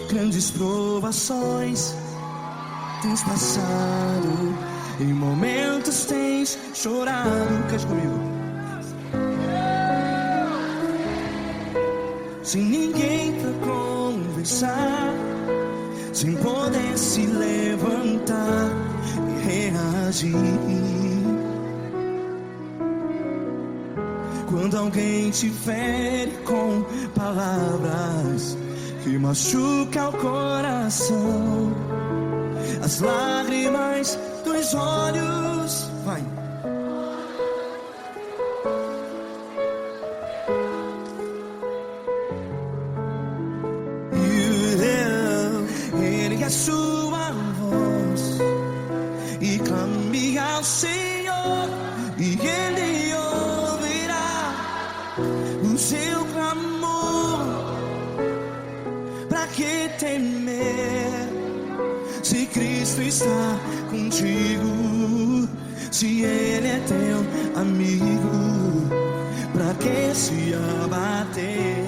Grandes provações tens passado, em momentos tens chorado. Cante comigo. Sem ninguém pra conversar, sem poder se levantar e reagir. Quando alguém te fere com palavras que machuca o coração, as lágrimas dos olhos, vai. Ele é sua voz e clame ao Senhor, e Ele ouvirá o seu clamor. Pra que temer, se Cristo está contigo? Se Ele é teu amigo, pra que se abater?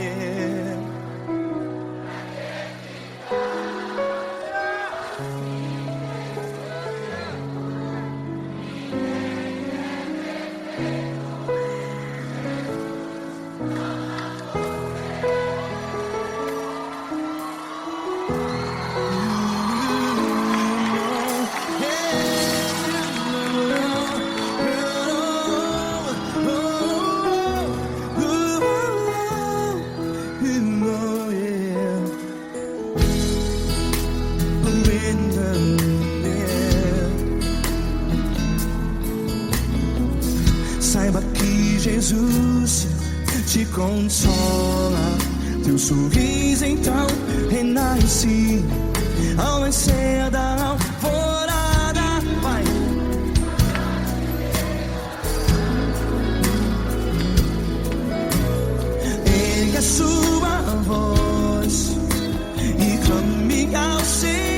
Saiba que Jesus te consola, teu sorriso então renasce ao nascer da alvorada. Vai. Ele é sua voz e clame ao Senhor.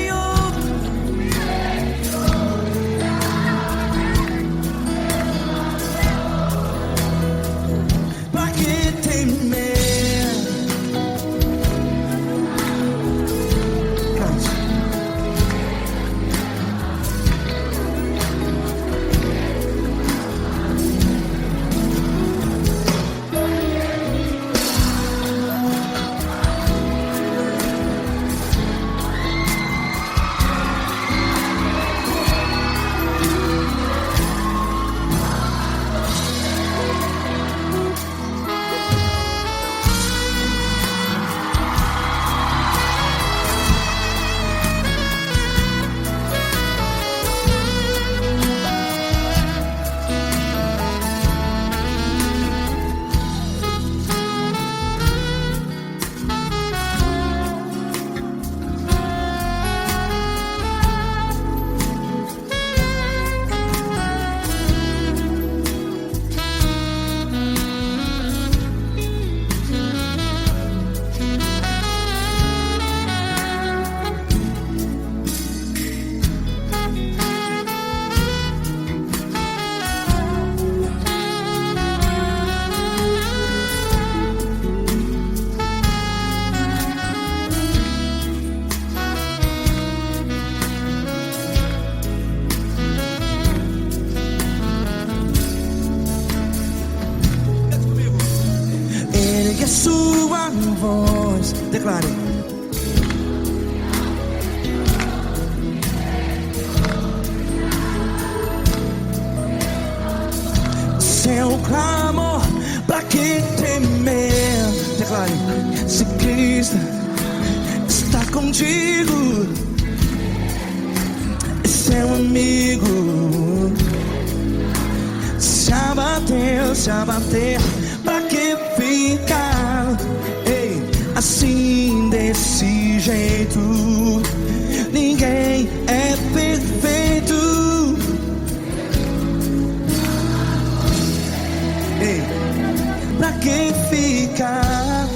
A sua voz, declare. Seu clamor, pra que temer? Declare. Se Cristo está contigo, é seu amigo. Se abater, pra que ficar, ei, assim desse jeito? Ninguém é perfeito. Ei, pra que ficar?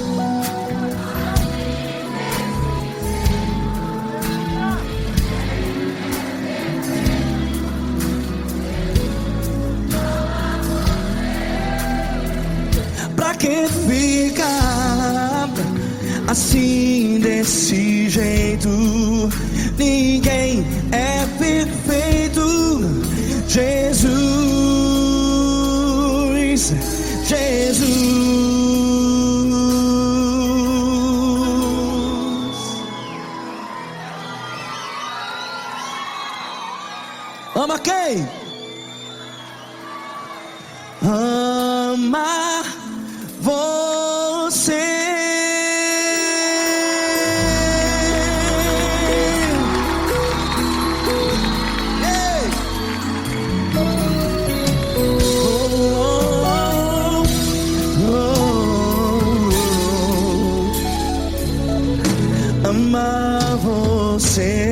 Pra pra que ficar assim desse jeito? Ninguém é perfeito. Jesus, Jesus. Ama quem? Ama você. Ei! Ama você.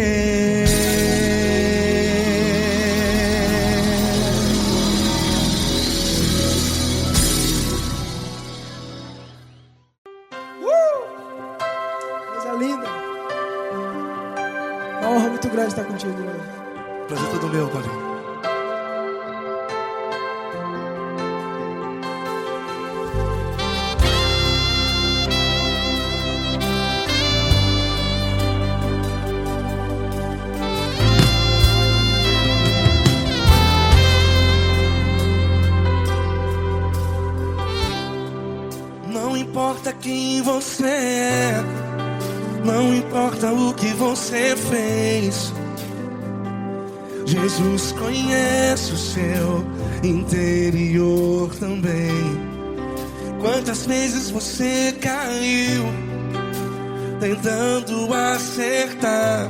Linda. Uma honra muito grande estar contigo, Deus. Prazer todo meu, Paulinho. Não importa quem você é, não importa o que você fez, Jesus conhece o seu interior também. Quantas vezes você caiu tentando acertar,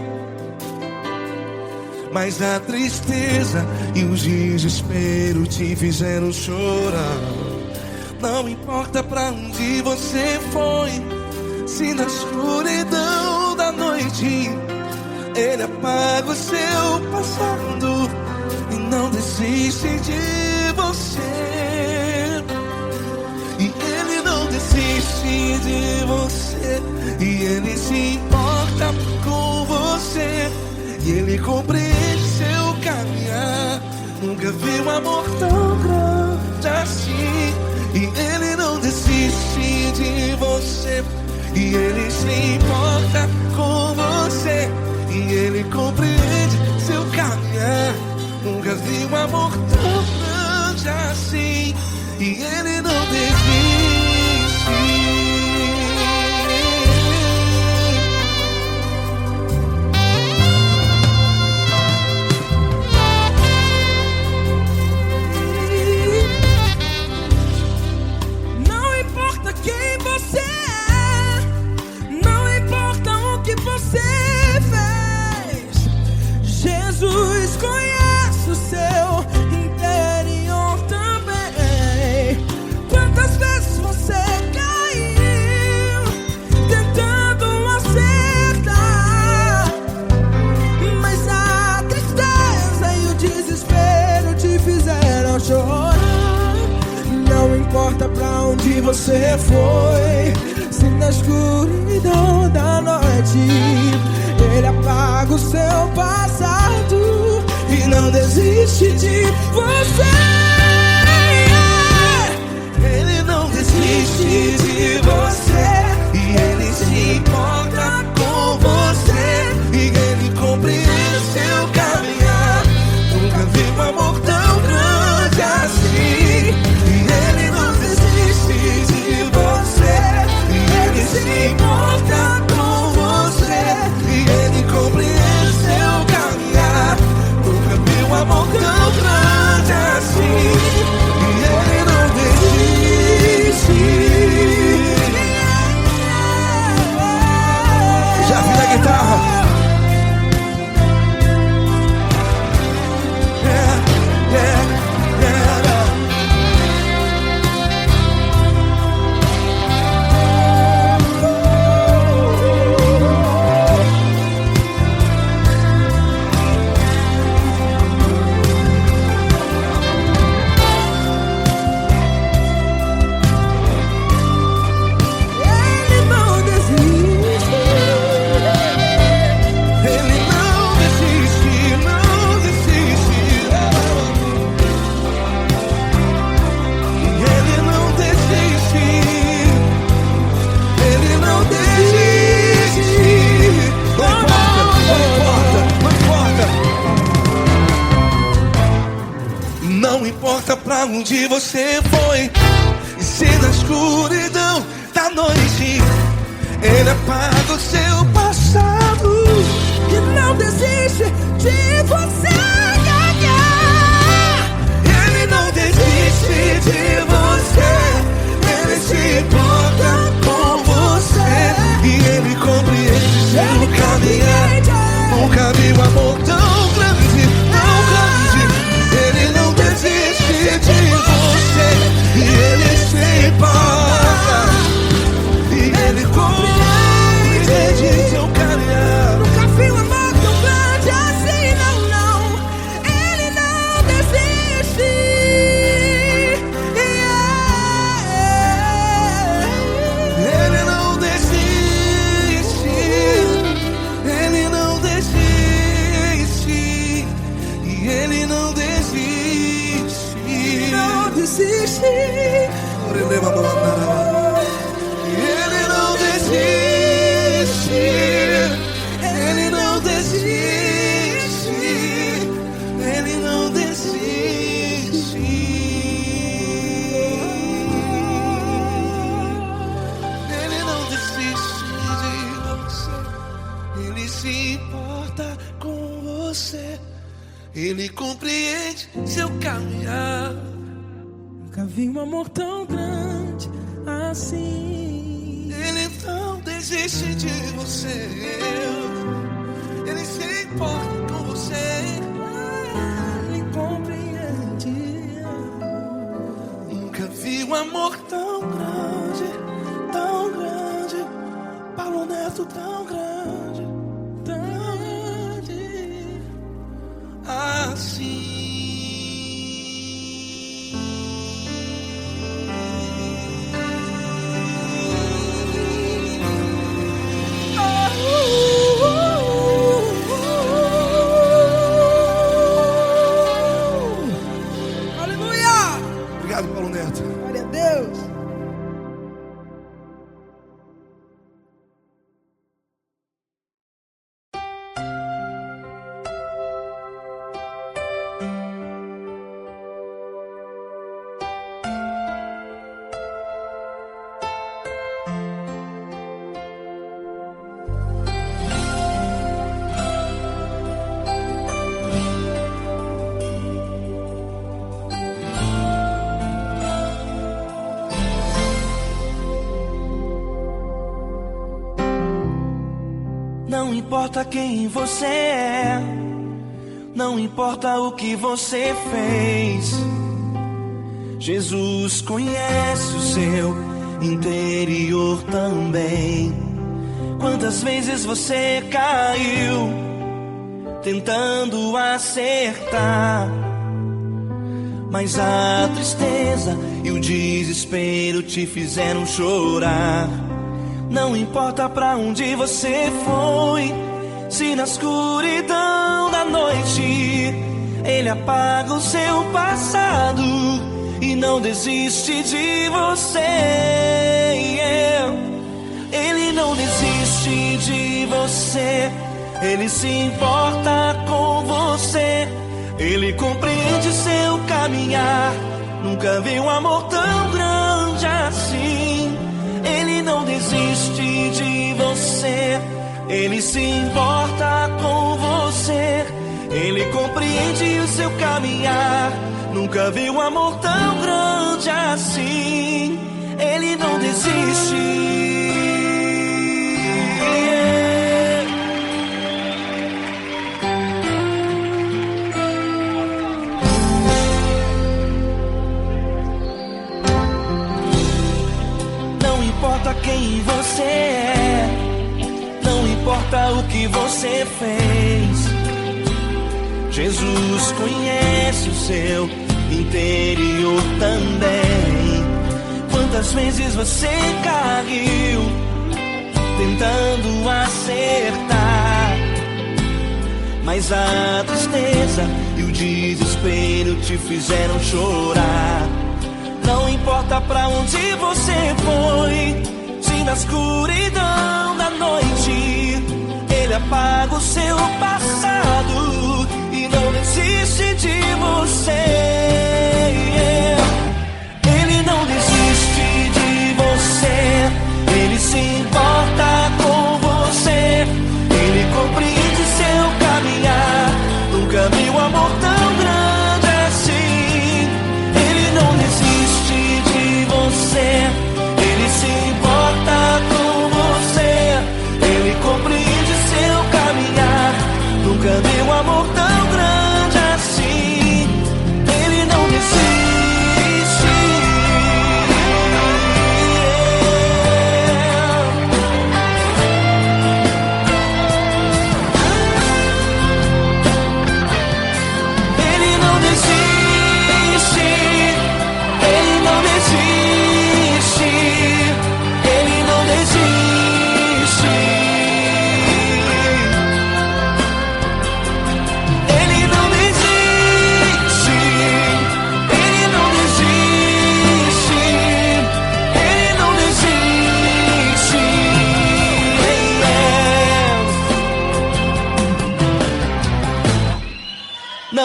mas a tristeza e o desespero te fizeram chorar. Não importa pra onde você foi, se na escuridão da noite Ele apaga o seu passado e não desiste de você. E Ele não desiste de você, e Ele se importa com você, e Ele compreende seu caminhar. Nunca vi um amor tão grande assim. E Ele não desiste de você, e Ele se importa com você, e Ele compreende seu caminhar. Nunca vi um amor tão grande assim. E Ele não desiste. Jesus conhece o seu interior também. Quantas vezes você caiu tentando acertar, mas a tristeza e o desespero te fizeram chorar. Não importa pra onde você foi, se na escuridão da noite Ele apaga o seu passado e não desiste de você. Ele não desiste de você, e Ele se importa com você, e Ele compreende seu caminhar. Nunca vi um amor tão grande assim. E Ele não desiste de você, e Ele se importa com você, e Ele compreende seu caminhar. Nunca vi um amor tão grande assim. onde você foi. E se na escuridão da noite Ele apaga o seu passado e não desiste de você. Ele não desiste de você. Ele se importa com você. E Ele compreende seu caminhar. Nunca vi um amor tão grande, tão grande. Ele não desiste de você. E Ele se importa. E Ele compreende seu caminhar. Nunca vi um amor tão grande assim, não, não. Ele não desiste. Ele não desiste. Ele não desiste. E Ele não desiste. Não desiste. Ele não desiste. Ele não desiste. Ele não desiste. Ele não desiste de você. Ele se importa com você. Ele compreende seu caminhar. Nunca vi um amor tão grande assim. Ele não desiste de você. Ele se importa com você. Ele compreende. Nunca vi um amor tão grande, tão grande. Paulo Neto tão grande, tão grande assim. Obrigado, Paulo Neto. Glória a Deus. Não importa quem você é, não importa o que você fez, Jesus conhece o seu interior também. Quantas vezes você caiu tentando acertar, mas a tristeza e o desespero te fizeram chorar. Não importa pra onde você foi, se na escuridão da noite Ele apaga o seu passado e não desiste de você. Ele não desiste de você. Ele se importa com você. Ele compreende seu caminhar. Nunca vi um amor tão grande assim. Ele não desiste de você. Ele se importa com você. Ele compreende o seu caminhar. Nunca vi um amor tão grande assim. Ele não desiste. Não importa quem você é, não importa o que você fez, Jesus conhece o seu interior também. Quantas vezes você caiu tentando acertar, mas a tristeza e o desespero te fizeram chorar. Não importa pra onde você foi, se na escuridão da noite Ele apaga o seu passado e não desiste de você.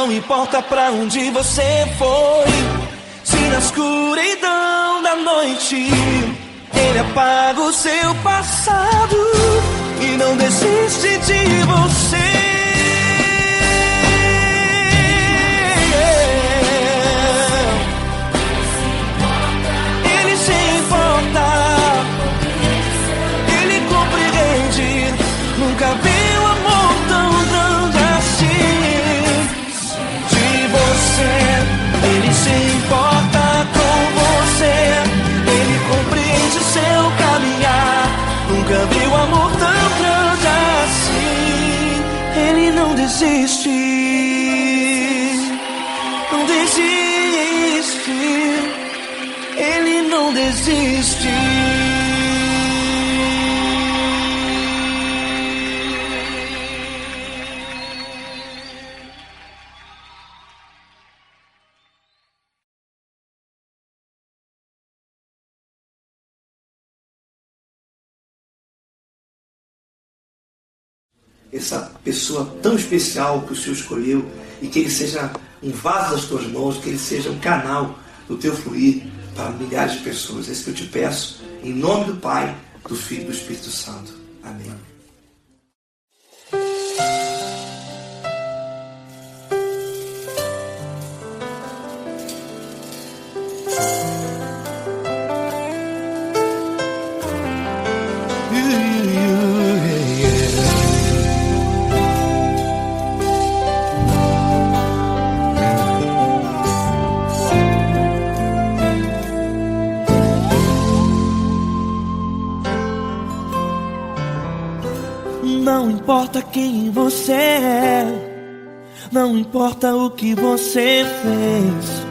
Não importa pra onde você foi, se na escuridão da noite Ele apaga o seu passado e não desiste de você. Ele se importa, Ele compreende. Nunca vi um amor tão grande assim de você. Ele se importa com você, Ele compreende o seu caminhar. Nunca vi um amor tão grande assim. Ele não desiste, não desiste. Ele não desiste. Essa pessoa tão especial que o Senhor escolheu, e que Ele seja um vaso das tuas mãos, que Ele seja um canal do teu fluir para milhares de pessoas. É isso que eu te peço, em nome do Pai, do Filho e do Espírito Santo. Amém. Não importa quem você é, não importa o que você fez,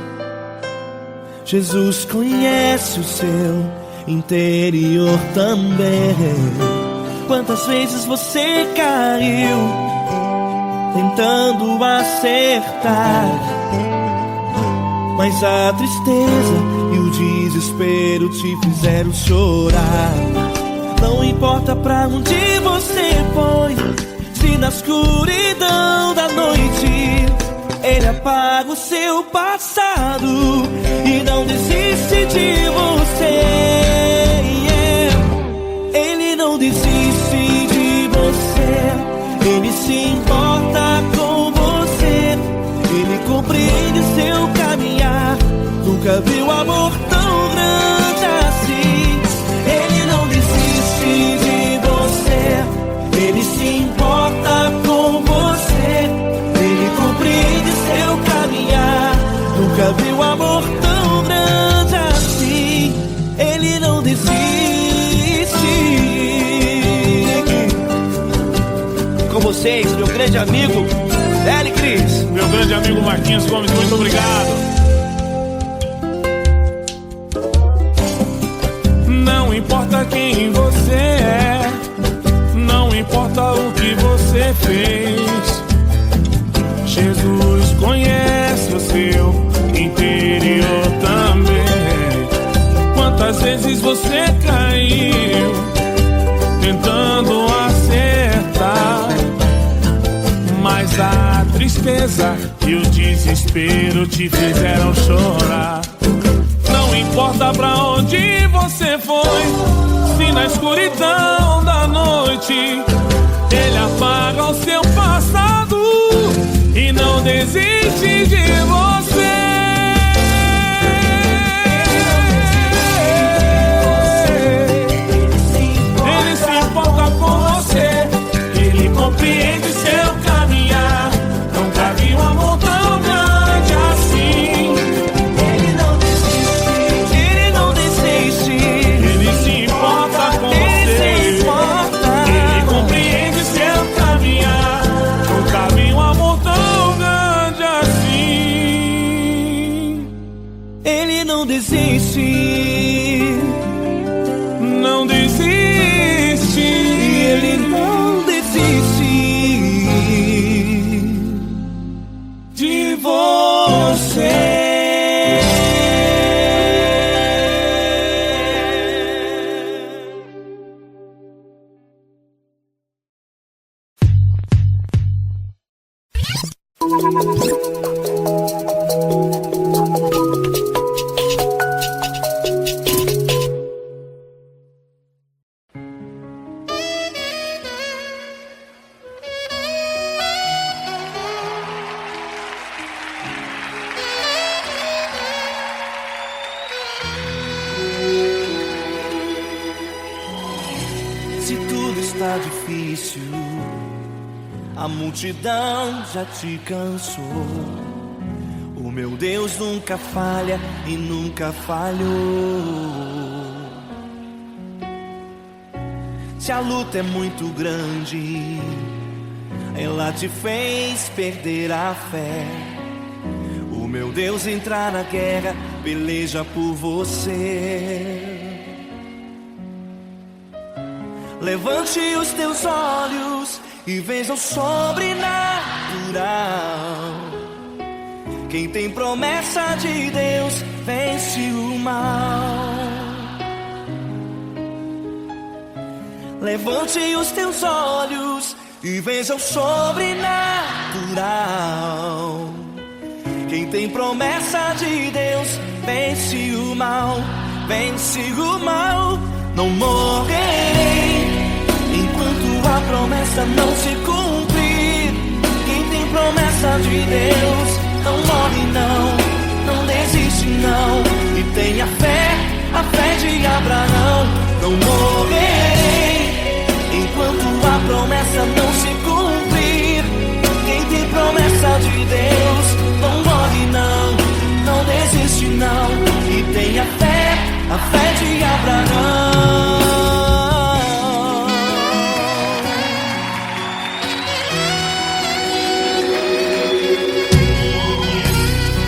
Jesus conhece o seu interior também. Quantas vezes você caiu tentando acertar, mas a tristeza e o desespero te fizeram chorar. Não importa pra onde você foi, se na escuridão da noite Ele apaga o seu passado e não desiste de você. Ele não desiste de você, Ele se importa com você, Ele compreende seu caminhar. Nunca vi um amor tão grande assim. Ele não desiste de você, Ele se importa com você, Ele compreende seu caminhar. Nunca vi um amor tão grande assim. Ele não desiste. Com vocês, meu grande amigo L. Cris. Meu grande amigo Marquinhos Gomes, muito obrigado. Não importa quem você é, não importa o que você fez, Jesus conhece o seu interior também. Quantas vezes você caiu tentando acertar, mas a tristeza e o desespero te fizeram chorar. Não importa pra onde você foi, se na escuridão da noite Ele apaga o seu passado e não desiste de você. Ele se importa com você, Ele compreende seu caminhar. Nunca vi um amor tão grande assim. Ele não desiste, Ele não desiste. Ele se importa com você, Ele compreende seu caminhar. Nunca vi um amor tão grande Se tudo está difícil, a multidão já te cansou. O meu Deus nunca falha e nunca falhou. Se a luta é muito grande, ela te fez perder a fé. O meu Deus entrar na guerra, peleja por você. Levante os teus olhos e veja o sobrenatural. Quem tem promessa de Deus vence o mal. Levante os teus olhos e veja o sobrenatural. Quem tem promessa de Deus vence o mal, vence o mal. Não morrerei enquanto a promessa não se cumprir. Quem tem promessa de Deus não morre não, não desiste não. E tenha fé, a fé de Abraão. Não morrerei enquanto a promessa não se cumprir. Quem tem promessa de Deus não morre não, não desiste não. E tenha fé, a fé de Abraão.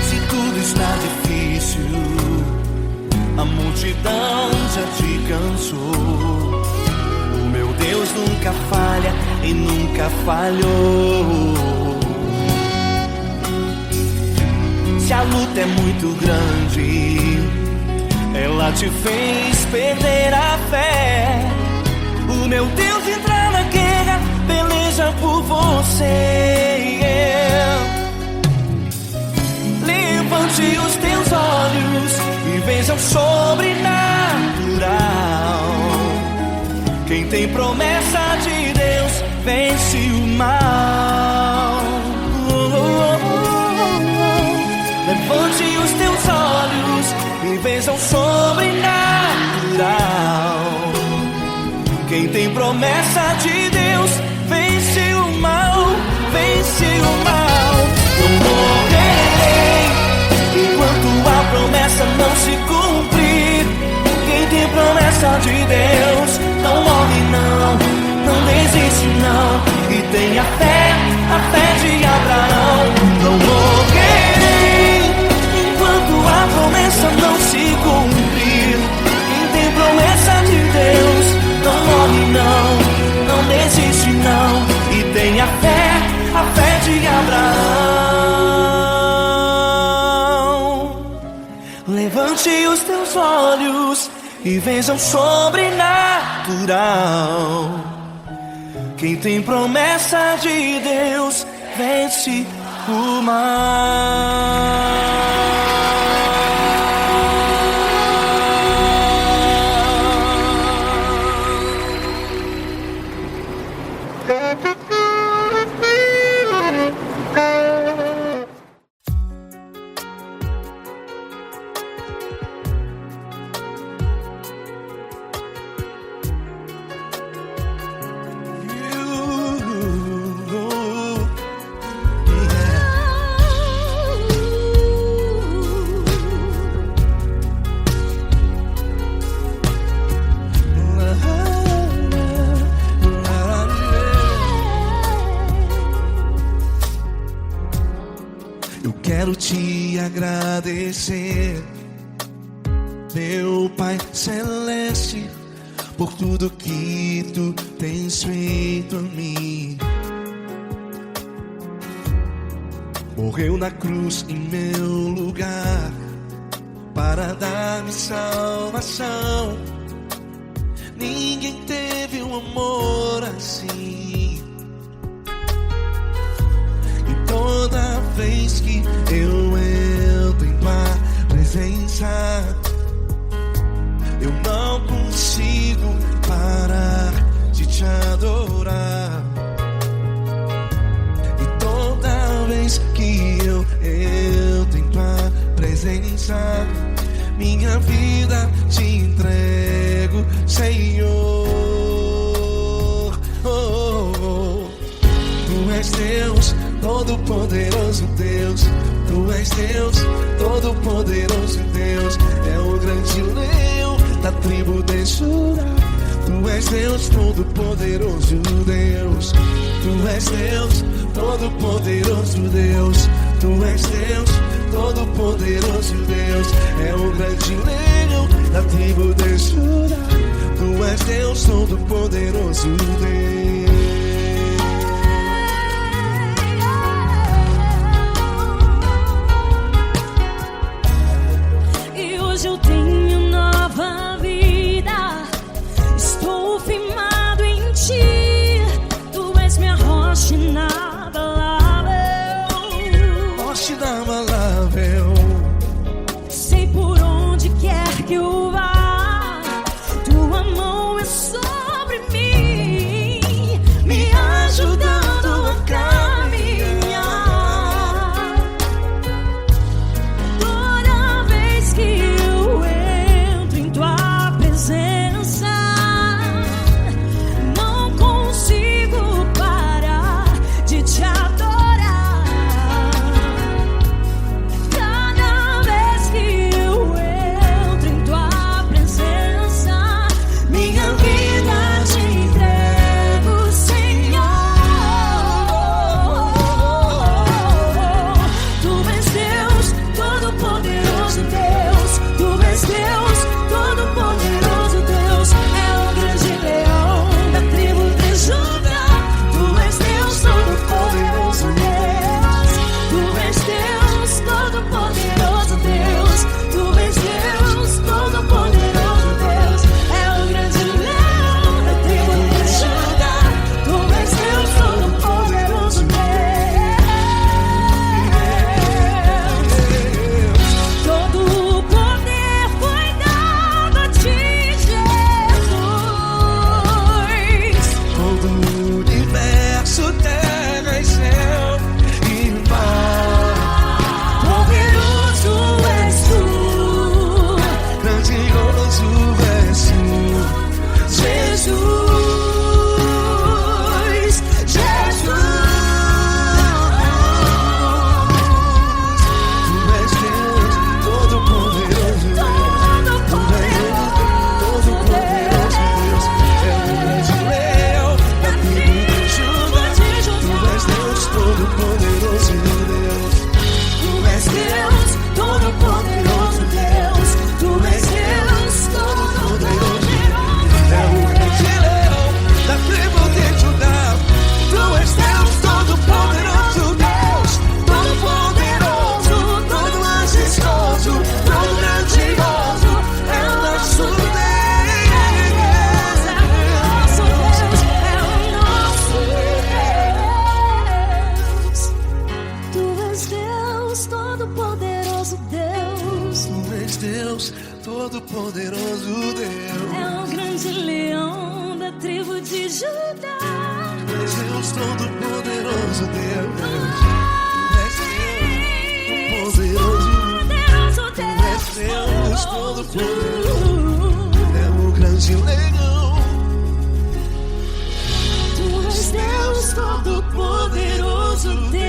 Se tudo está difícil, a multidão já te cansou. O meu Deus nunca falha e nunca falhou. Se a luta é muito grande, ela te fez perder a fé. O meu Deus entra na guerra, peleja por você. Levante os teus olhos e veja o sobrenatural. Quem tem promessa de Deus vence o mal. Levante os teus olhos e veja o sobrenatural. Quem tem promessa de Deus vence o mal, vence o mal. Não morrerei enquanto a promessa não se cumprir. Quem tem promessa de Deus não morre não, não desiste não. E tenha fé, a fé de Abraão. Não morrerei enquanto a promessa não se cumprir. Quem tem promessa de Deus não morre não, não desiste não. E tenha fé, a fé de Abraão. Levante os teus olhos e veja o sobrenatural. Quem tem promessa de Deus vence o mal. Quero te agradecer, meu Pai Celeste, por tudo que tu tens feito a mim. Morreu na cruz em meu lugar para dar-me salvação. Ninguém teve um amor assim. E toda vez que eu entro em tua presença, eu não consigo parar de te adorar. E toda vez que eu entro em tua presença, minha vida te entrego, Senhor. Todo-Poderoso Deus, Tu és Deus, Todo-Poderoso Deus, é o grande leão da tribo de Judá. Tu és Deus, Todo-Poderoso Deus, Tu és Deus, Todo-Poderoso Deus, Tu és Deus, Todo-Poderoso Deus, é o grande leão da tribo de Judá. Tu és Deus, Todo-Poderoso Deus. E hoje eu tenho nova vida, estou firmado em Ti. Tu és minha rocha inabalável, Rocha inabalável. sei por onde quer que eu vá, Tua mão é sobre mim, me ajudando a caminhar. Toda vez que eu entro em Tua presença, não consigo parar de Te adorar. Cada vez que eu entro em Tua presença, minha vida Te entrego, Senhor. Tu és Deus, Todo-Poderoso Deus, Tu és Deus, Todo-Poderoso Deus, é o grande leão da tribo de Judá. Tu és Deus, Todo-Poderoso Deus, Tu és Deus, Todo-Poderoso Deus, Tu és Deus, Todo-Poderoso Deus, é o grande leão da tribo de Judá. Tu és Deus, Todo-Poderoso Deus. Todo o poder foi dado a Ti, Jesus. Todo o universo, terra e céu e mar. Poderoso és Tu, Grandioso és Tu, Jesus, Jesus. Tu és Deus, Todo-Poderoso Deus, Tu és Deus, Todo-Poderoso Deus, é o grande leão da tribo de Judá. Tu és Deus, Todo-Poderoso Deus. Tu és Deus, Todo-Poderoso Deus, Tu és Deus, Todo-Poderoso. É o grande leão da tribo de Judá. Tu és Deus, Todo-Poderoso Deus, Todo-Poderoso, todo majestoso, todo grandioso, é o nosso Deus. Nosso Deus é o nosso Deus. Tu és Deus, Todo-Poderoso Deus, Tu és Deus, Todo-Poderoso Deus. é o grande leão da tribo de Judá. Tu és Deus, Todo-Poderoso Deus. Tu és Deus, Todo-Poderoso. Poderoso És Deus, Todo-Poderoso. Deus. É o grande leão. Tu és Deus, Todo-Poderoso Deus.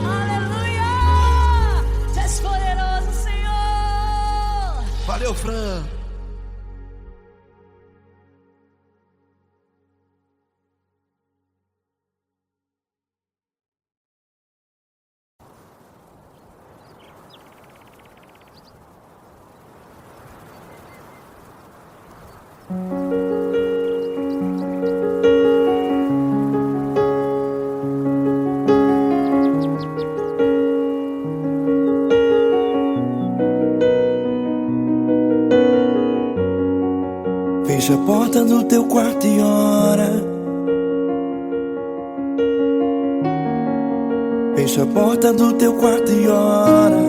Aleluia! Tu és poderoso, Senhor. Valeu, Fran. Fecha a porta do teu quarto e ora. Fecha a porta do teu quarto e ora.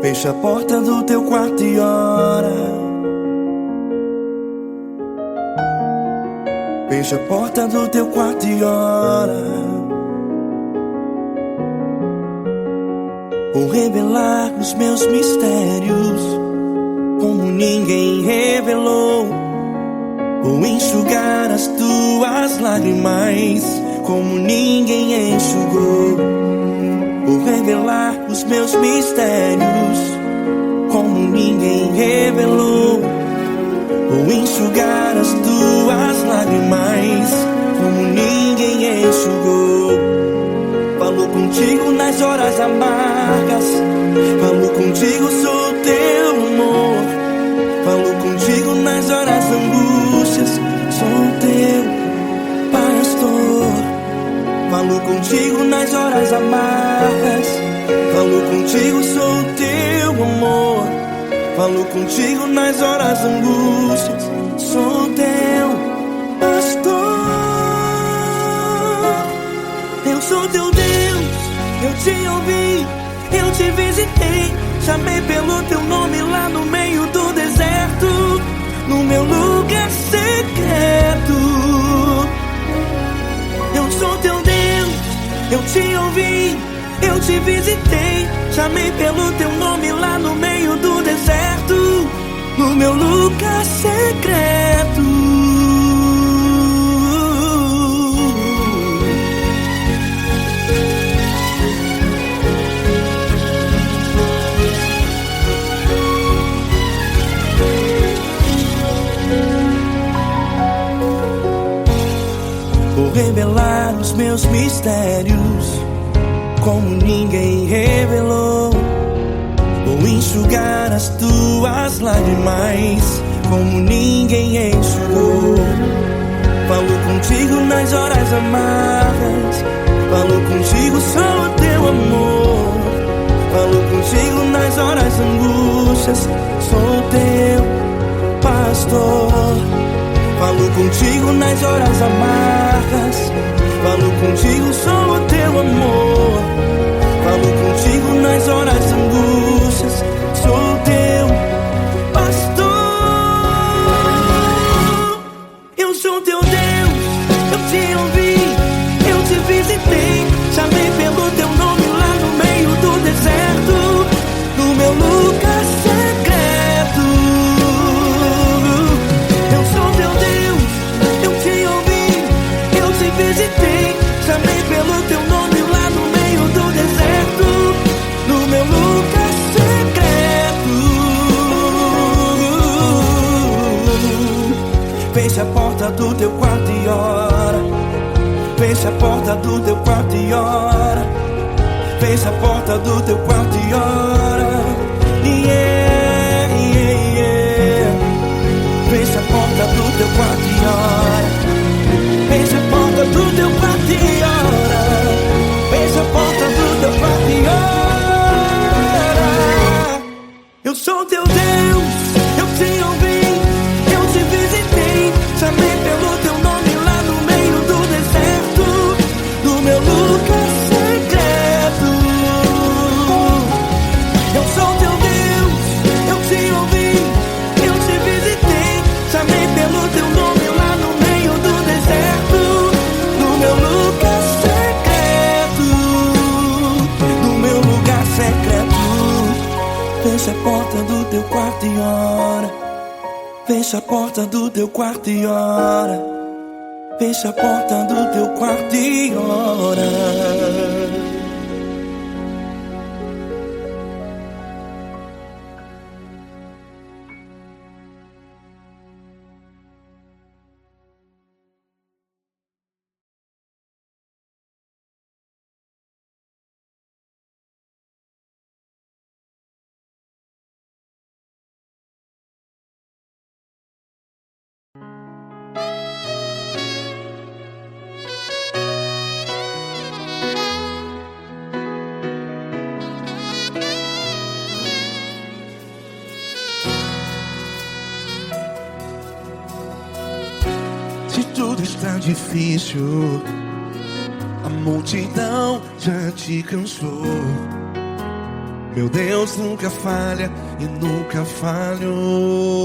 Fecha a porta do teu quarto e ora. Fecha a porta do teu quarto e ora. Vou revelar os meus mistérios. como ninguém revelou. Vou enxugar as tuas lágrimas, como ninguém enxugou. Vou revelar os meus mistérios, como ninguém revelou. Vou enxugar as tuas lágrimas, como ninguém enxugou. Falo contigo nas horas amargas, falo contigo, sou teu amor. Falo contigo nas horas angústias, sou teu pastor. Falo contigo nas horas amargas, falo contigo, sou teu amor. Falo contigo nas horas angústias, sou teu pastor. Eu sou teu Deus, eu te ouvi, eu te visitei. Chamei pelo teu nome lá no meio do deserto, no meu lugar secreto. Eu sou teu Deus, eu te ouvi, eu te visitei. Chamei pelo teu nome lá no meio do deserto, no meu lugar secreto. Vou revelar os meus mistérios, como ninguém revelou. Vou enxugar as tuas lágrimas, como ninguém enxugou. Falo contigo nas horas amargas, falo contigo, sou teu amor. Falo contigo nas horas angústias, sou teu pastor. Falo contigo nas horas amargas, falo contigo, sou teu amor. Falo contigo nas horas angústias, sou teu pastor. Eu sou teu Deus, eu te ouvi, eu te visitei. Chamei pelo teu nome lá no meio do deserto, no meu lugar secreto. Eu sou teu Deus, eu te ouvi, eu te visitei. Chamei pelo teu nome lá no meio do deserto, no meu lugar secreto. Fecha a porta do teu quarto e ora. Fecha a porta do teu quarto e ora. Fecha a porta do teu quarto e ora. Yeah, yeah, yeah. Fecha a porta do teu quarto e ora. Fecha a porta do teu quarto e ora. Fecha a porta do teu quarto e ora. Eu sou teu Deus, eu te ouvi, eu te visitei. Chamei pelo teu nome lá no meio do deserto, no meu lugar secreto. Eu sou teu Deus, eu te ouvi, eu te visitei. Chamei pelo teu nome lá no meio do deserto, no meu lugar secreto, no meu lugar secreto. Fecha a porta do teu quarto e ora. Fecha a porta do teu quarto e ora. Fecha a porta do teu quarto e ora. Se tudo está difícil, a multidão já te cansou. Meu Deus nunca falha e nunca falhou.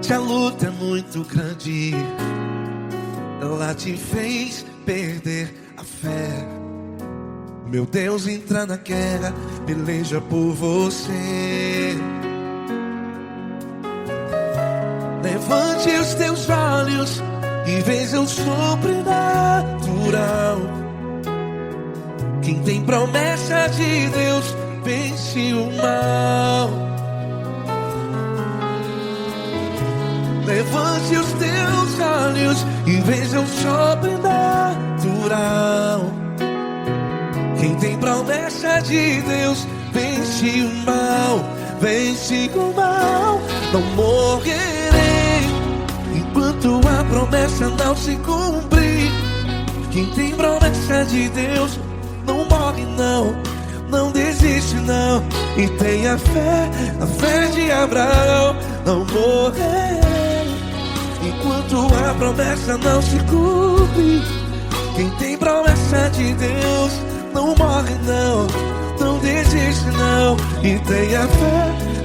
Se a luta é muito grande, ela te fez perder a fé. Meu Deus entra na guerra, peleja por você. Levante os teus olhos e veja o sobrenatural. Quem tem promessa de Deus vence o mal. Levante os teus olhos e veja o sobrenatural. Quem tem promessa de Deus vence o mal. Vence o mal. Não morrerei enquanto a promessa não se cumprir. Quem tem promessa de Deus não morre não, não desiste não. E tenha a fé de Abraão. Não morrerei enquanto a promessa não se cumpre. Quem tem promessa de Deus não morre não, não desiste não. E tenha a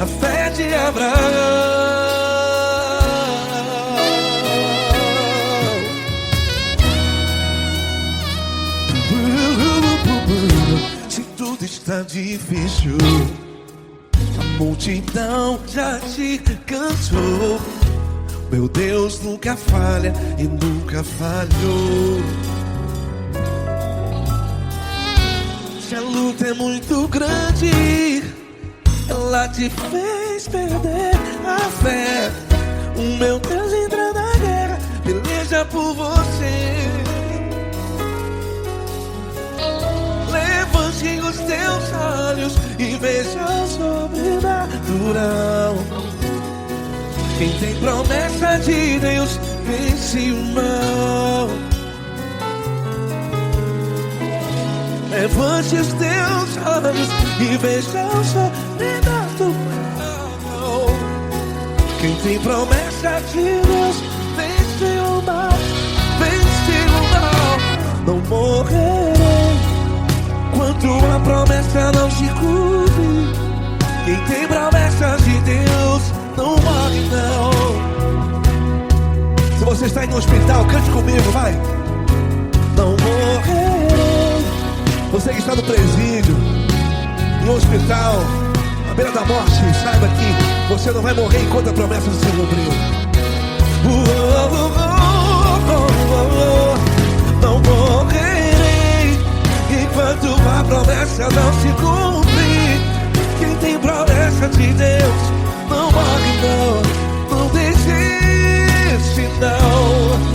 fé de Abraão. Se tudo está difícil, a multidão já te cansou. Meu Deus nunca falha e nunca falhou. Se a luta é muito grande, ela te fez perder a fé. O meu Deus entra na guerra, peleja por você. Levante os teus olhos e veja o sobrenatural. Quem tem promessa de Deus vence o mal. Levante os teus olhos e veja o sobrenatural. Quem tem promessa de Deus vence o mal. Vence o mal. Não morrerei enquanto a promessa não se cumpre. Quem tem promessa de Deus não morre não. Se você está em um hospital, cante comigo, vai. Não morrerei. Você que está no presídio, em um hospital, à beira da morte, saiba que você não vai morrer enquanto a promessa não se cumpriu. Não morrerei enquanto a promessa não se cumprir. Quem tem promessa de Deus não morre não, não desiste não.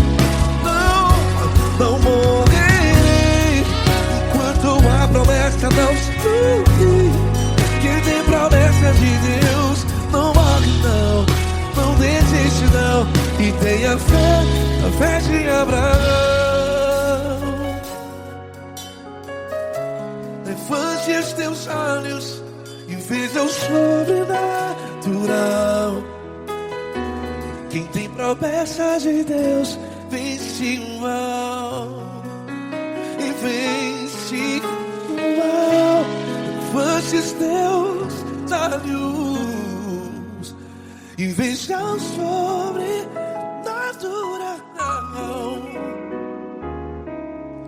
Não morrerei enquanto a promessa não se cumprir. Quem tem promessa de Deus não morre não, não desiste não. E tenha a fé de Abraão. Levante os teus olhos e veja o sobrenatural. Quem tem promessa de Deus vence o mal. E vence o mal. Levante os teus olhos e veja o sobrenatural.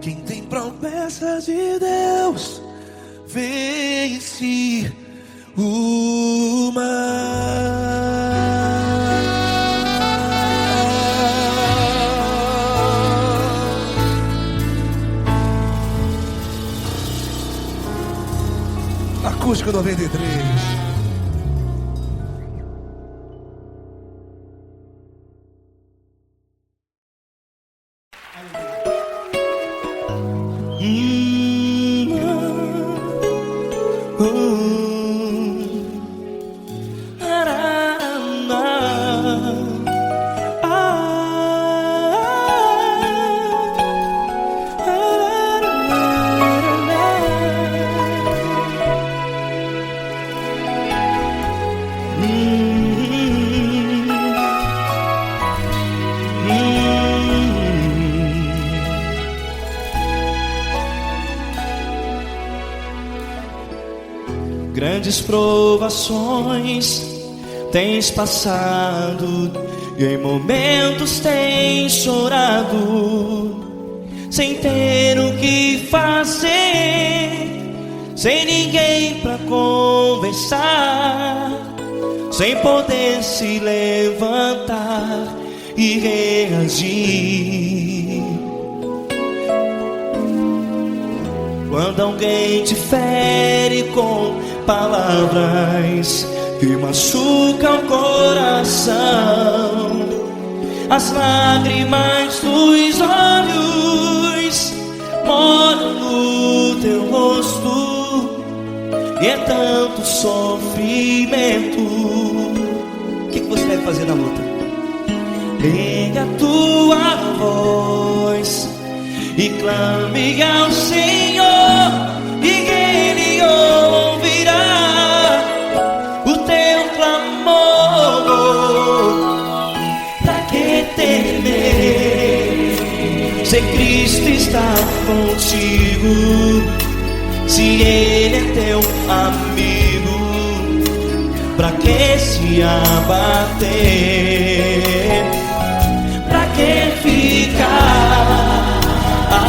Quem tem promessa de Deus vence o mal. Acústico 93. Grandes provações tens passado e em momentos tens chorado, sem ter o que fazer, sem ninguém pra conversar, sem poder se levantar e reagir. Quando alguém te fere com palavras que machucam o coração, as lágrimas dos olhos moram no teu rosto, e é tanto sofrimento. O que você deve fazer na luta? Erga a tua voz e clame ao Senhor, e Ele ouvirá o teu clamor. Pra que temer, se Cristo está contigo, se Ele é teu amigo? Pra que se abater? Pra que ficar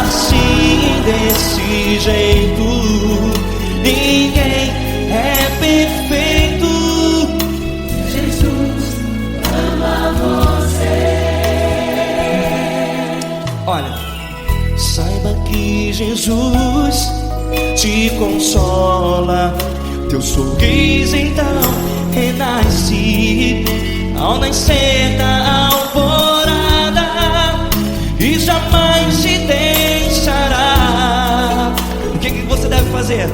assim, desse jeito? Ninguém é perfeito. Jesus ama você. Olha, saiba que Jesus te consola, teu sorriso então renasce ao nascer da alvorada, e jamais te deixará. O que você deve fazer?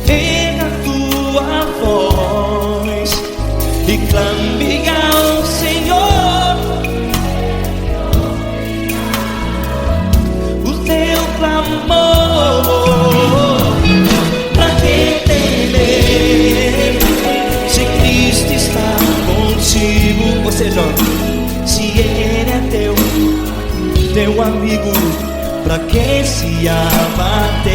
Erga a tua voz e clame ao Senhor, o teu clamor. Pra que temer, se Cristo está contigo? Ou seja, se Ele é teu amigo, pra que se abater?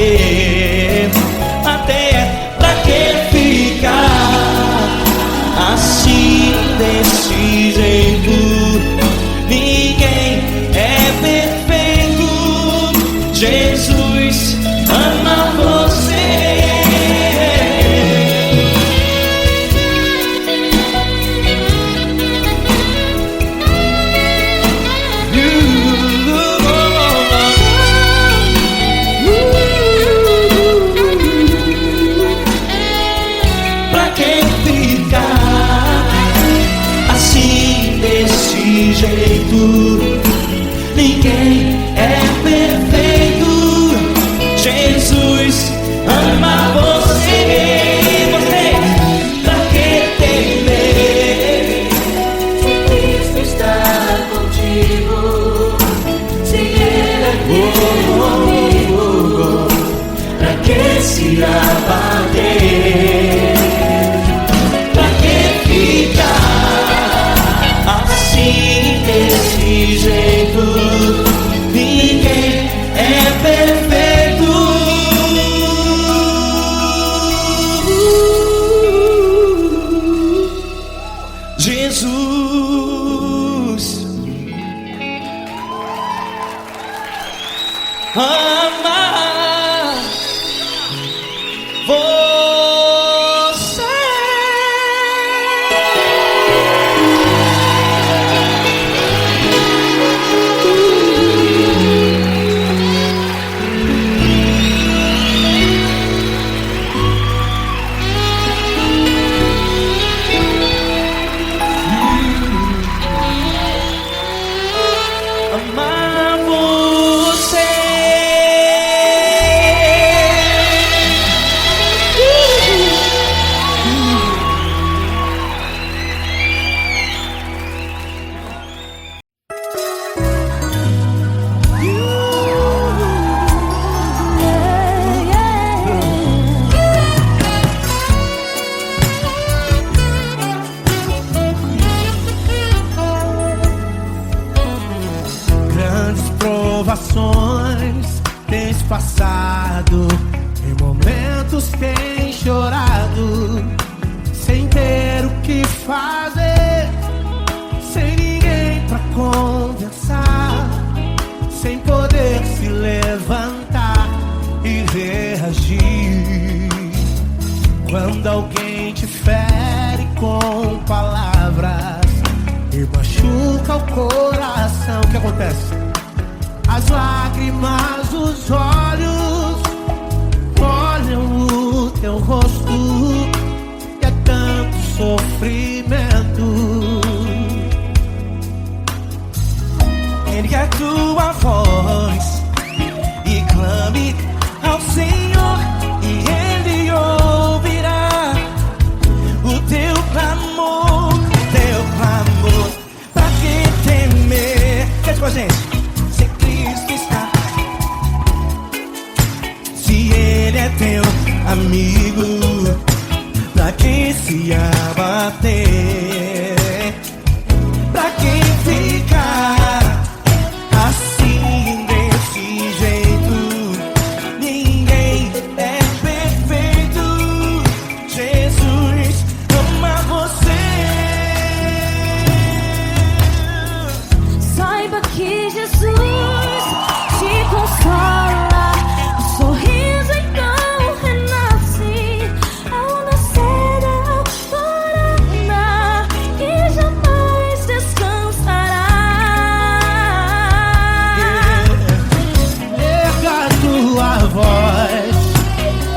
Até pra que ficar assim, desse jeito? Ninguém é perfeito. Jesus ama você. Pra que ficar assim, desse jeito? Ninguém é perfeito. Jesus ama você. Pra que temer, Se Cristo está contigo, se Ele é teu amigo, pra que se abater? Pra que ficar assim, desse jeito? Ninguém é perfeito. Jesus ama você. Amar você. Grandes provações tens passado, em momentos tens chorado, sem ter o que fazer, sem ninguém pra conversar, sem poder se levantar e reagir. Quando alguém te fere com palavras e machuca o coração, o que acontece? As lágrimas dos olhos molham o teu rosto, e é tanto sofrimento. Ergue a tua voz e clame ao Senhor, e Ele ouvirá o teu clamor, pra que temer? Cante com a gente. Se Cristo está, se Ele é teu amigo, pra que se abater? Pra que ficar assim desse jeito? Ninguém é perfeito. Jesus ama você. Saiba que Jesus te consola, o sorriso então renasce ao nascer da alvorada e jamais descansará. Erga a tua voz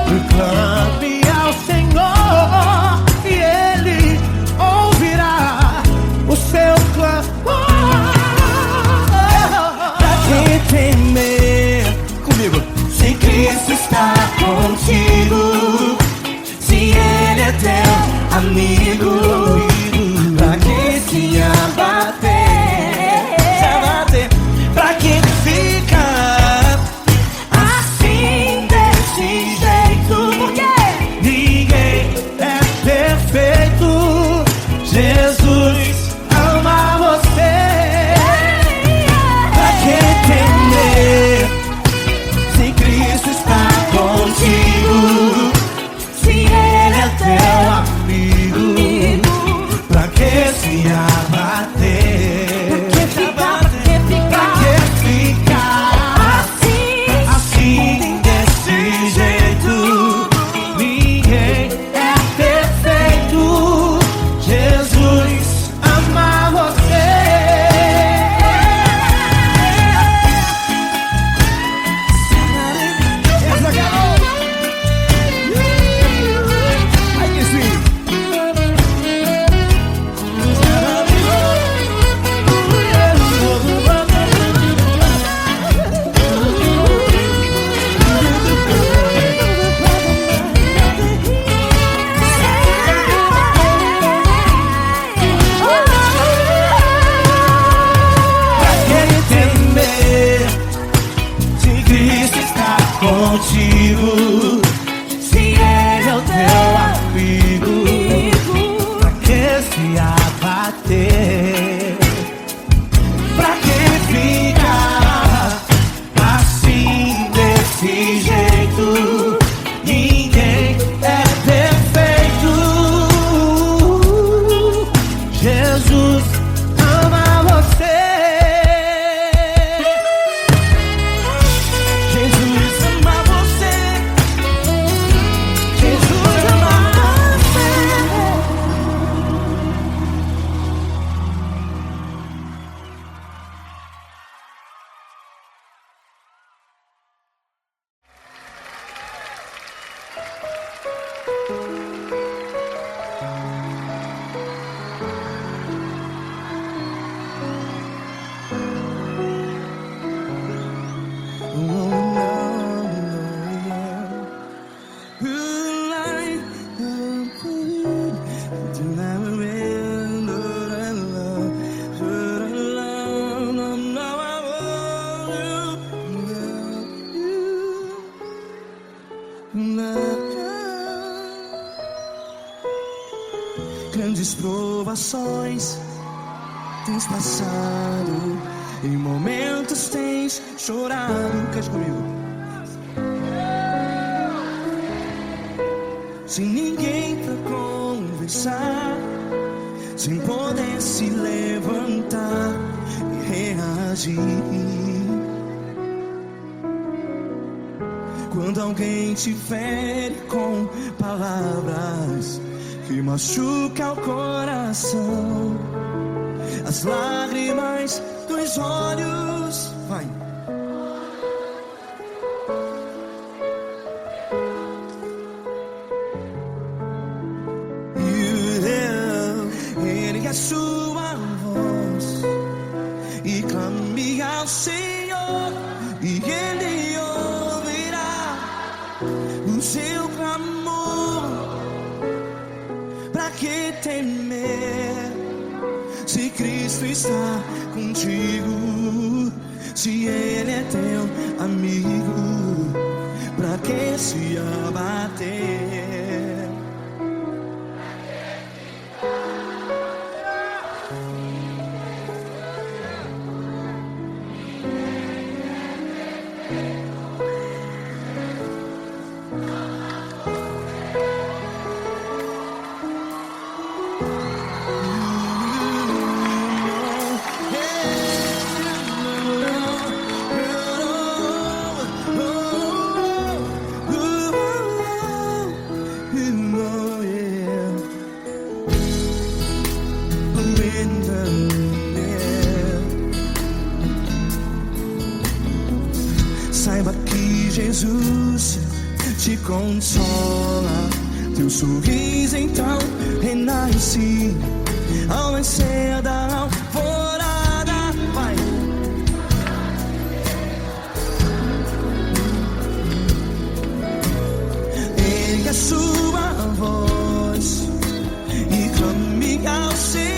e clame ao Senhor, e Ele ouvirá o seu clamor. Pra que temer? Comigo. Se Cristo está contigo, se Ele é teu amigo, pra que se abater? Pra que ficar assim desse jeito? Porque ninguém é perfeito. Jesus ama você. Pra que temer? Se Cristo está contigo, se Ele é teu amigo, pra que se abater? Pra que ficar assim desse jeito? Ninguém é perfeito. Jesus ama você. Essa garota. Ai, que sim. Pra que temer? Se Cristo está contigo, se Ele é o teu amigo, pra que se abater? Pra que ficar assim desse jeito? Ninguém é perfeito. Jesus ama você. Jesus ama você. Jesus ama você. Grandes provações tens passado, em momentos tens chorado. Cante comigo. Sem ninguém pra conversar, sem poder se levantar e reagir. Quando alguém te fere com palavras que machucam o coração, as lágrimas dos olhos, vai. Ergue a sua voz e clame ao Senhor, e Ele ouvirá o seu clamor. Pra que temer, se Cristo está contigo? Se Ele é teu amigo, pra que se abater? Saiba que Jesus te consola, teu sorriso então renasce ao nascer da alvorada. Vai. Ergue a sua voz e clame ao Senhor.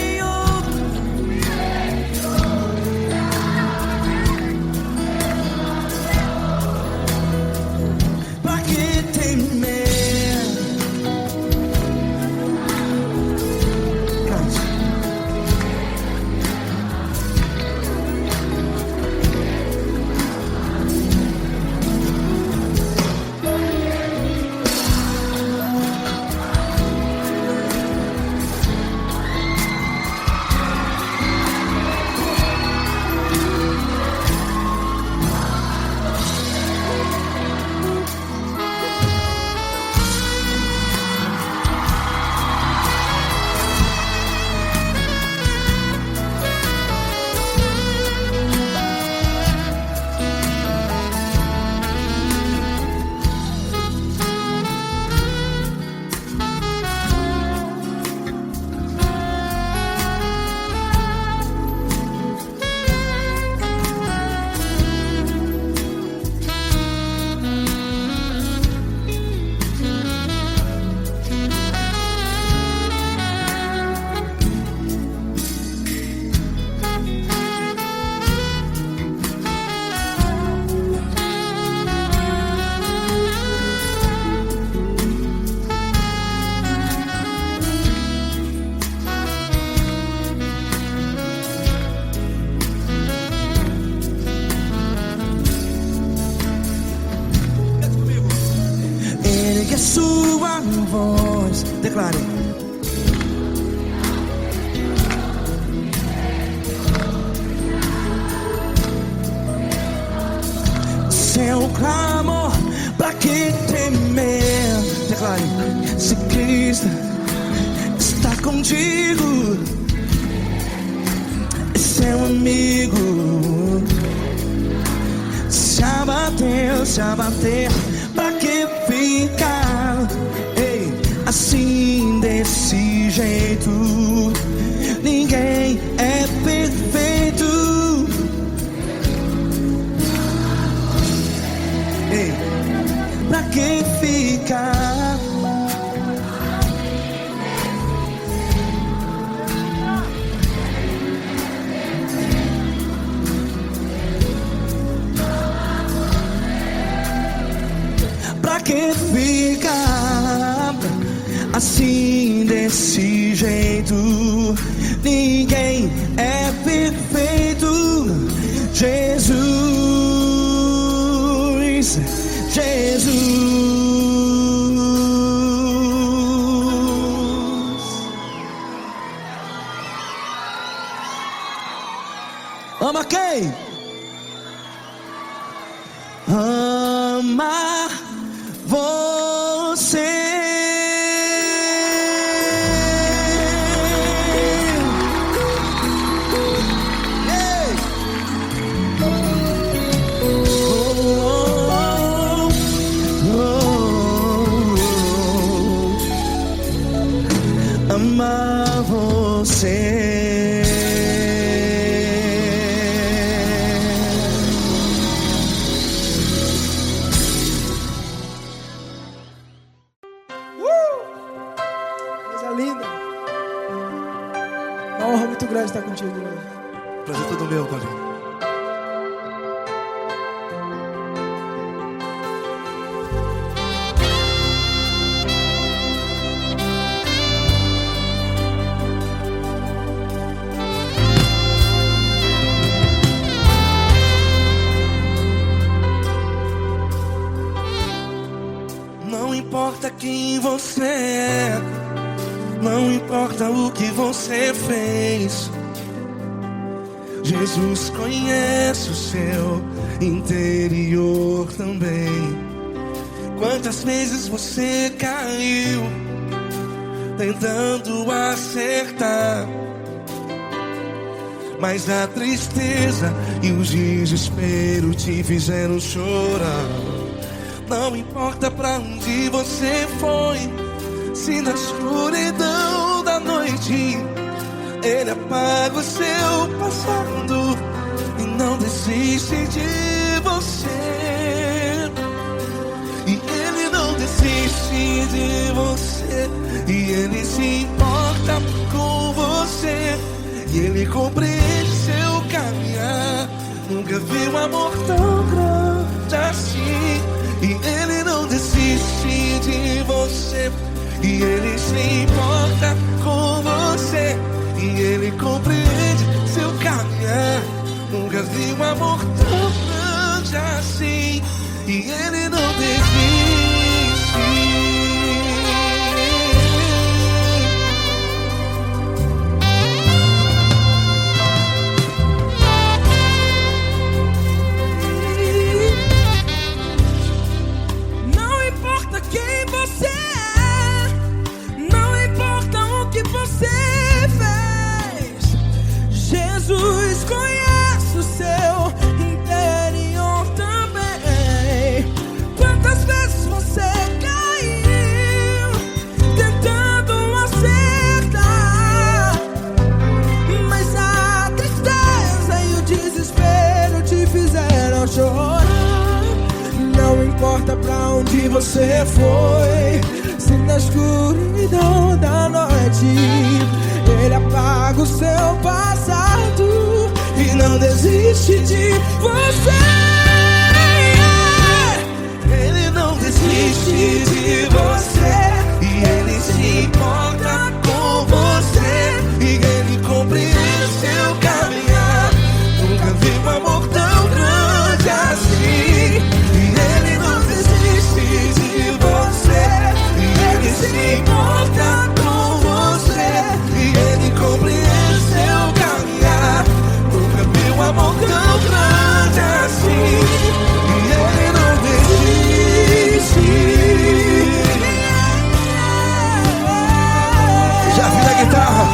Ergue a sua voz, declare. Seu clamor, pra que temer? Declare. Se Cristo está contigo, é seu amigo. Se abater, pra que ficar, ei, assim desse jeito? Ninguém é perfeito. Ei, pra que ficar? Pra que ficar assim desse jeito? Ninguém é perfeito. Jesus, Jesus. Ama quem? Ama estar contigo hoje. Prazer todo meu, Paulinho. Não importa quem você é, não importa o que você fez, Jesus conhece o seu interior também. Quantas vezes você caiu tentando acertar, mas a tristeza e o desespero te fizeram chorar. Não importa pra onde você foi, se na escuridão da noite Ele apaga o seu passado e não desiste de você. E Ele não desiste de você, e Ele se importa com você, e Ele compreende seu caminhar. Nunca vi um amor tão grande assim. E Ele não desiste de você, e Ele se importa com você, e Ele compreende seu caminhar. Nunca vi um amor tão grande assim. E Ele não desiste. Jesus conhece o seu interior também. Quantas vezes você caiu tentando acertar, mas a tristeza e o desespero te fizeram chorar. Não importa pra onde você foi, se na escuridão da noite Ele apaga o seu passado e não desiste de você. Ele não desiste de você, e Ele se importa com você, e Ele compreende seu caminhar. Nunca vi um amor tão grande assim. E Ele não desiste de você, e Ele se importa com você, e Ele compreende seu caminhar. Nunca vi um amor tão grande assim. E Ele não desiste. Já vi a guitarra.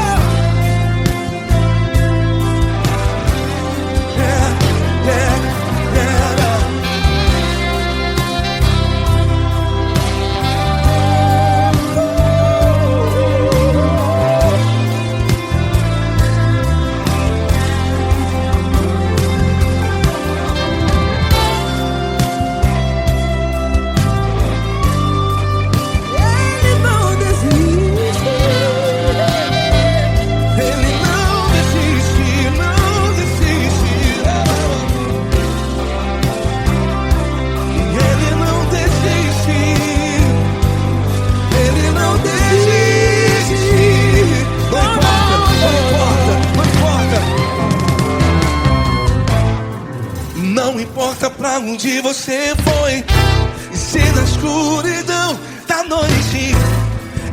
Não importa pra onde você foi, e se na escuridão da noite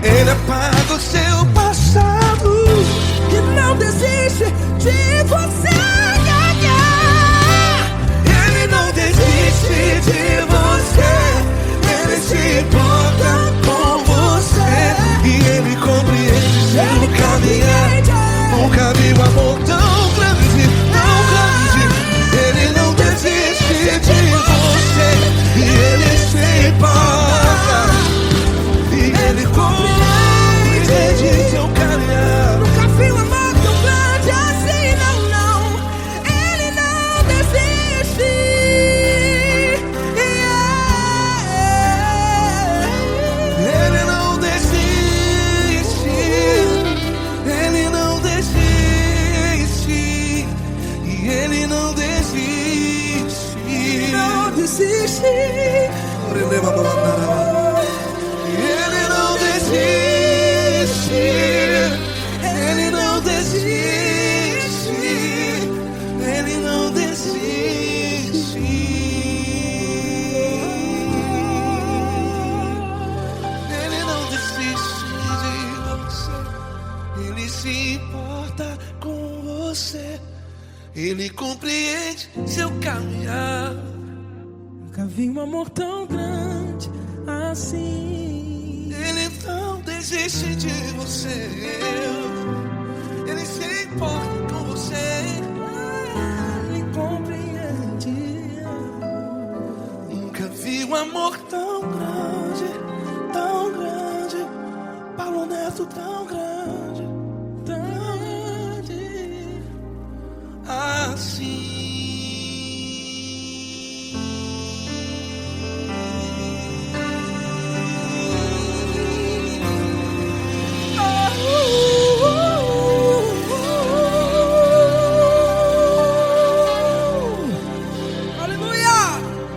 Ele apaga o seu passado E não desiste de você. Ele não desiste de você, Ele se importa com você, e Ele compreende seu caminhar. Nunca vi um amor tão grande, tão grande. Ele não desiste de você, e Ele se importa, e Ele compreende seu caminhar. Nunca vi um amor tão grande assim, não, não. desiste. Ele não desiste. Ele não desiste. Ele não desiste. Ele não desiste de você. Ele se importa com você. Ele compreende seu caminhar. Nunca vi um amor tão grande assim. Ele não desiste de você. Ele se importa com você. Ele compreende. Nunca vi um amor tão grande, tão grande. Paulo Neto tão grande, tão grande assim.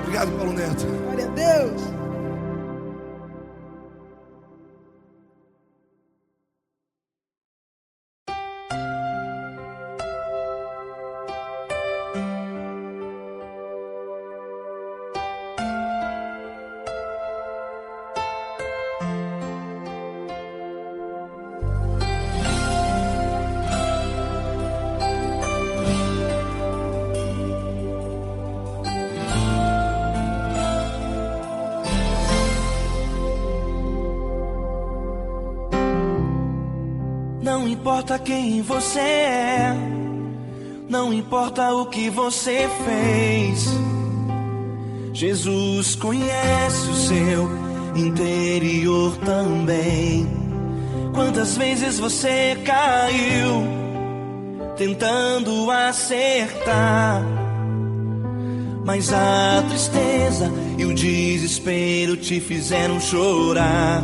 Obrigado, Paulo Neto. Glória a Deus. Não importa quem você é, não importa o que você fez, Jesus conhece o seu interior também. Quantas vezes você caiu tentando acertar, mas a tristeza e o desespero te fizeram chorar.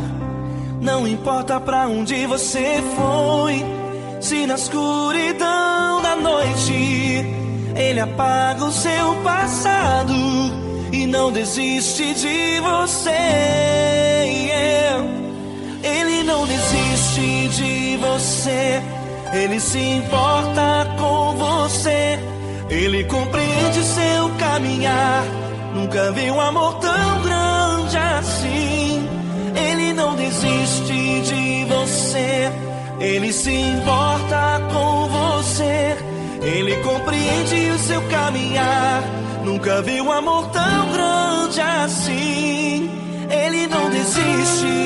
Não importa pra onde você foi, se na escuridão da noite Ele apaga o seu passado e não desiste de você. Ele não desiste de você. Ele se importa com você. Ele compreende seu caminhar. Nunca vi um amor tão grande assim. Ele não desiste de você. Ele se importa com você. Ele compreende o seu caminhar. Nunca vi um amor tão grande assim. Ele não desiste.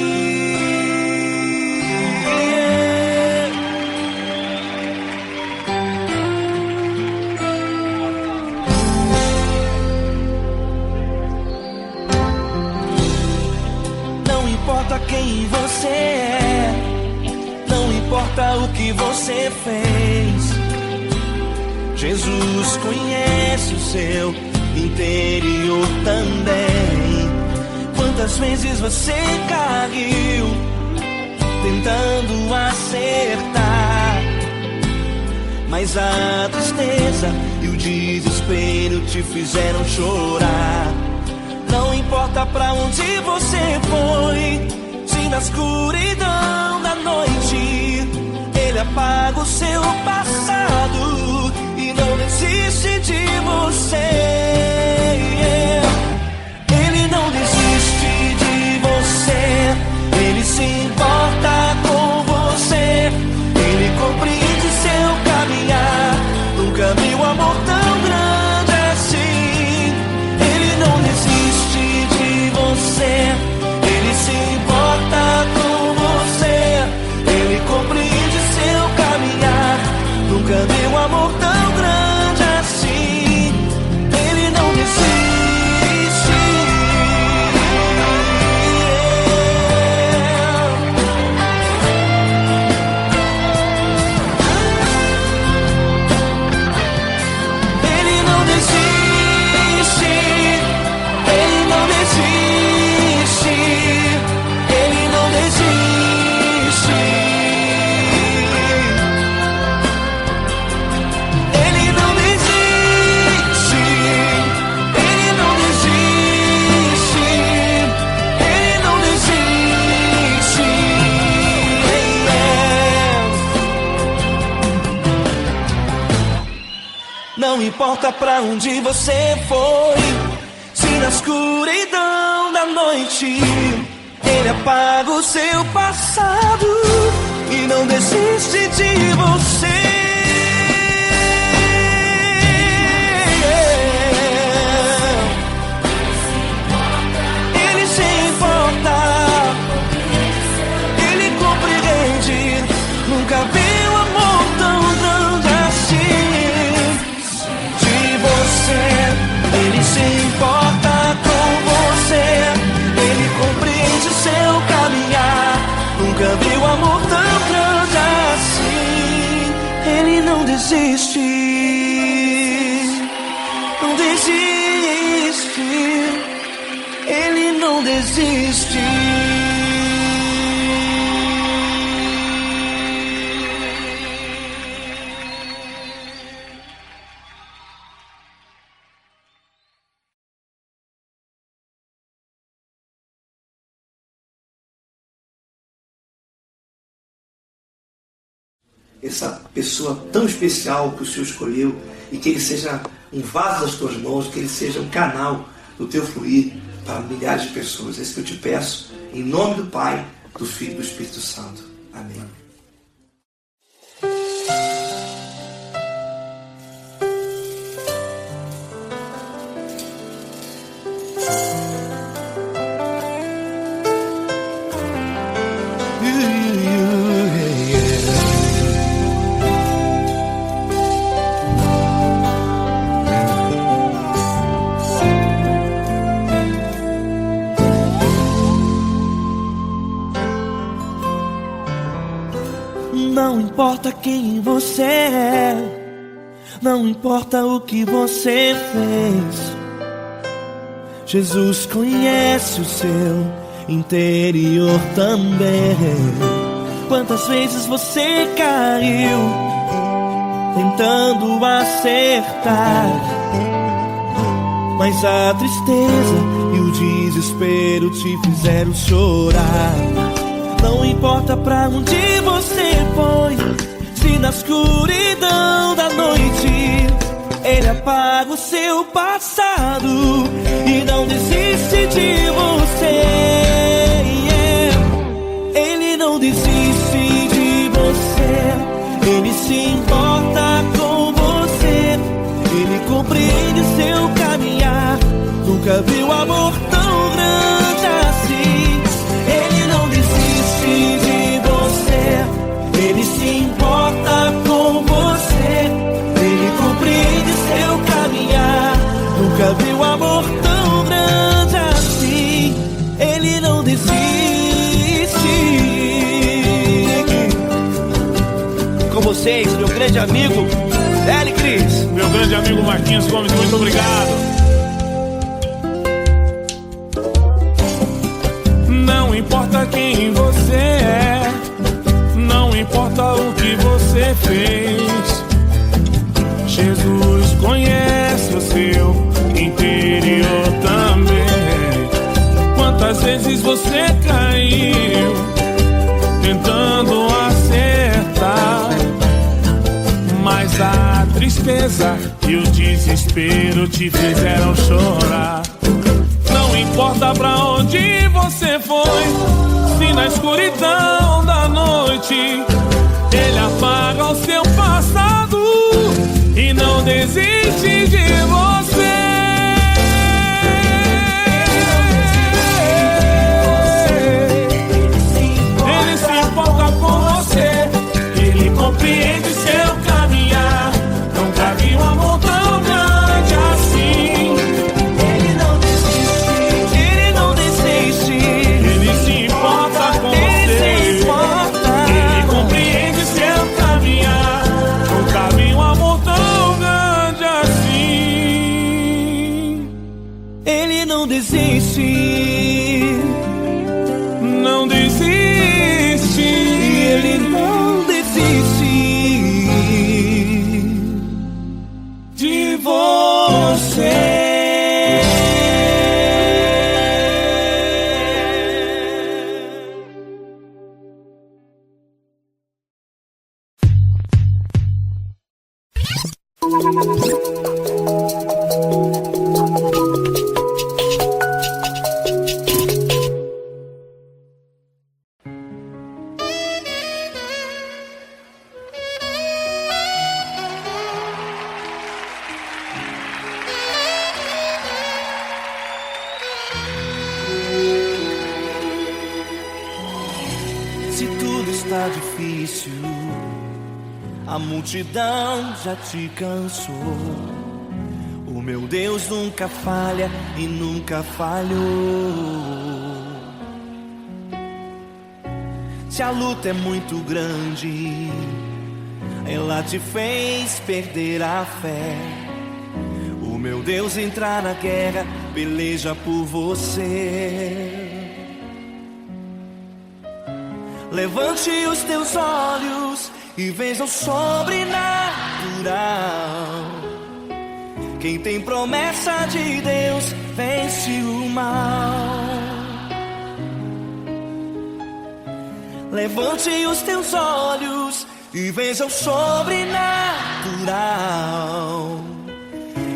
Não importa quem você é, não importa o que você fez, Jesus conhece o seu interior também. Quantas vezes você caiu tentando acertar, mas a tristeza e o desespero te fizeram chorar. Não importa pra onde você foi, se na escuridão da noite Ele apaga o seu passado e não desiste de você. Ele não desiste de você. Ele se importa com você. Ele compreende seu caminhar. Nunca vi um amor tão grande assim. Ele não desiste de você. Ele se importa com você. Ele compreende seu caminhar. Nunca vi um amor tão grande assim. Ele não desiste. importa pra onde você foi, se na escuridão da noite Ele apaga o seu passado e não desiste de você. Ele se importa, Ele compreende, nunca vi um amor tão grande assim. De você, Ele se importa com você, Ele compreende o seu caminhar, nunca vi um amor tão grande assim. Ele não desiste, não desiste, Ele não desiste. Essa pessoa tão especial que o Senhor escolheu, e que Ele seja um vaso das tuas mãos, que Ele seja um canal do teu fluir para milhares de pessoas. É isso que eu te peço, em nome do Pai, do Filho e do Espírito Santo. Amém. Não importa quem você é, não importa o que você fez, Jesus conhece o seu interior também. Quantas vezes você caiu tentando acertar, mas a tristeza e o desespero te fizeram chorar. Não importa pra onde você foi, se na escuridão da noite Ele apaga o seu passado e não desiste de você. Ele não desiste de você, Ele se importa com você, Ele compreende seu caminhar, nunca viu amor tão grande assim. Ele não desiste de você, Ele se importa com você, Ele compreende seu caminhar, nunca viu amor tão grande assim. Ele não desiste. Com vocês, meu grande amigo L. Cris, Meu grande amigo Marquinhos Gomes, muito obrigado. Não importa quem você é, não importa o que você fez, Jesus conhece o seu interior também. Quantas vezes você caiu tentando acertar, mas a tristeza e o desespero te fizeram chorar. Não importa pra onde você foi, se na escuridão da noite Ele apaga o seu passado e não desiste de você. Ele se importa com você, Ele compreende seu caminhar, nunca vi um amor tão grande assim. Ele não desiste, Ele não desiste, Ele se importa com Ele se você, importa, Ele compreende seu caminhar, nunca vi um amor tão grande assim. Ele não desiste, Não desiste, Ele não desiste de você. está difícil, a multidão já te cansou. O meu Deus nunca falha e nunca falhou. Se a luta é muito grande, ela te fez perder a fé. O meu Deus entrar na guerra, peleja por você. Levante os teus olhos e veja o sobrenatural. Quem tem promessa de Deus vence o mal. Levante os teus olhos e veja o sobrenatural.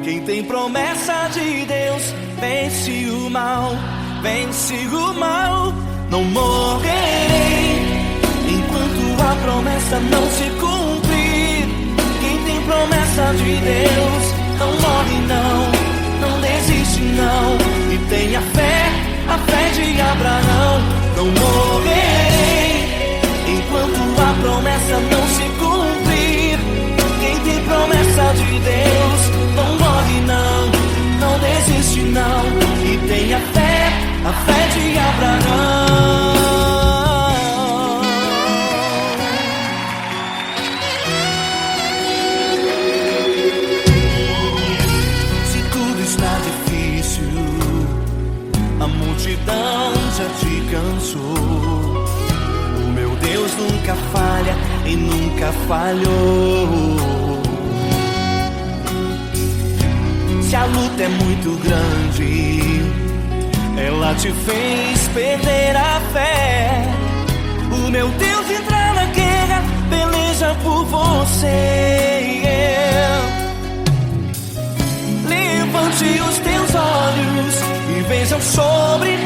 Quem tem promessa de Deus vence o mal, vence o mal. Não morrerei enquanto a promessa não se cumprir. Quem tem promessa de Deus não morre não desiste não. E tenha fé, a fé de Abraão. Não morrerei enquanto a promessa não se cumprir. Quem tem promessa de Deus não morre não desiste não. E tenha fé, a fé de Abraão. Se tudo está difícil, a multidão já te cansou. O meu Deus nunca falha e nunca falhou. Se a luta é muito grande, ela te fez perder a fé. O meu Deus entrar na guerra, peleja por você. Levante os teus olhos e veja o sobrenatural.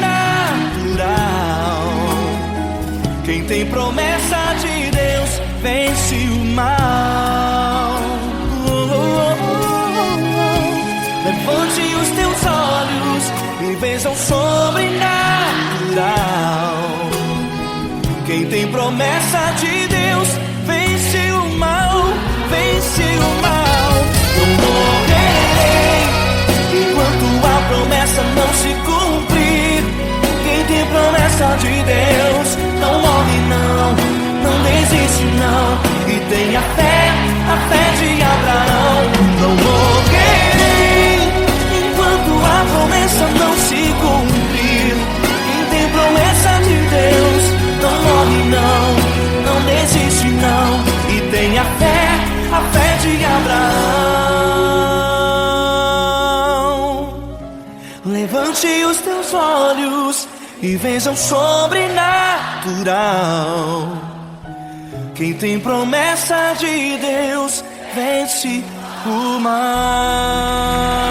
Quem tem promessa de Deus vence o mal. Levante os teus olhos e veja o sobrenatural. Quem tem promessa de Deus vence o mal, vence o mal. Não morrerei enquanto a promessa não se cumprir. Quem tem promessa de Deus não morre não desiste não. E tenha fé, a fé de Abraão. Não morrerei enquanto a promessa não se cumprir. Quem tem promessa de Deus não morre não desiste não. E tenha fé, a fé de Abraão. Levante os teus olhos e veja o sobrenatural. Quem tem promessa de Deus vence o mal.